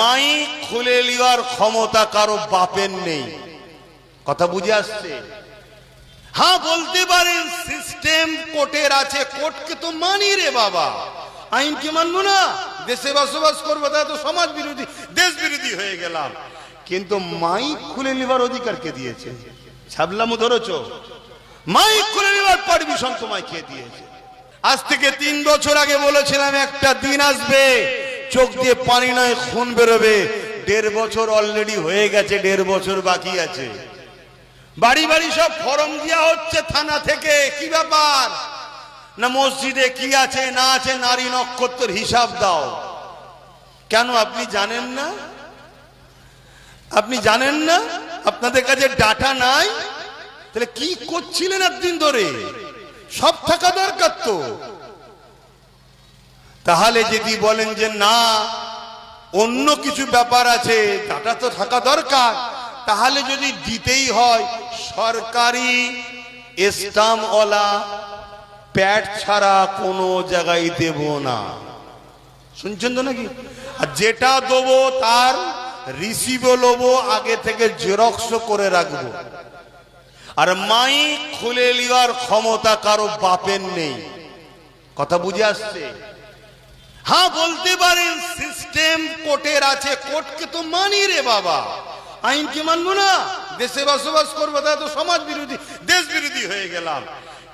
Mic খুলে নেওয়ার ক্ষমতা কারো বাপের নেই। কথা বুঝে আসছে? হ্যাঁ বলতে পারেন সিস্টেম কোর্টের আছে, কোর্টকে তো মানি রে বাবা, আইনকে মানবো না? দেশে বসবাস করবো, তাই তো সমাজ বিরোধী দেশ বিরোধী হয়ে গেলাম। কিন্তু মাইক খুলে নেবার অধিকার কে দিয়েছে? ছাবলামু ধরেছো? মাইক খুলে নেবার পারমিশন তোমায় কে দিয়েছে? আজ থেকে 3 বছর আগে বলেছিলাম একটা দিন আসবে চোখ দিয়ে পানি নয় খুন বেরোবে। 1.5 বছর অলরেডি হয়ে গেছে, 1.5 বছর বাকি আছে। বাড়ি বাড়ি সব ফর্ম দেওয়া হচ্ছে থানা থেকে। কি ব্যাপার? না মসজিদে কি আছে না আছে নারী নক্ষত্রের হিসাব দাও। কেন আপনি জানেন না? আপনি জানেন না? আপনাদের কাছে ডাটা নাই? তাহলে কি করছিলেন এতদিন ধরে? সব থাকা দরকার তো। তাহলে যদি বলেন যে না অন্য কিছু ব্যাপার আছে, ডাটা তো থাকা দরকার, তাহলে যদি দিতেই হয় সরকারি স্টাম্পওয়ালা প্যাড ছাড়া কোনো জায়গায় দেব না। শুনছেন তো নাকি? আর যেটা দেবো তার রিসিভও নেবো, আগে থেকে জেরক্সও করে রাখবো। আর মাইক খুলে নেওয়ার ক্ষমতা কারো বাপের নেই। কথা বুঝে আসছে? হ্যাঁ বলতে পারেন সিস্টেম কোর্টের আছে, কোর্টকে তো মানি রে বাবা, আইনকে মানবো না? দেশে বসবাস করবো, তাই তো সমাজ বিরোধী দেশ বিরোধী হয়ে গেলাম।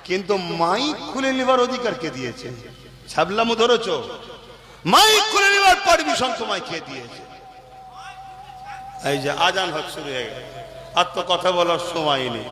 কিন্তু মাইক খুলে নেবার অধিকার কে দিয়েছে? ছাবলামু ধরেছো? মাইক খুলে নেবার পারমিশন তোমায় কে দিয়েছে? এই যে আজান হচ্ছে শুরু হয়ে গেল, আর তো কথা বলার সময় নেই।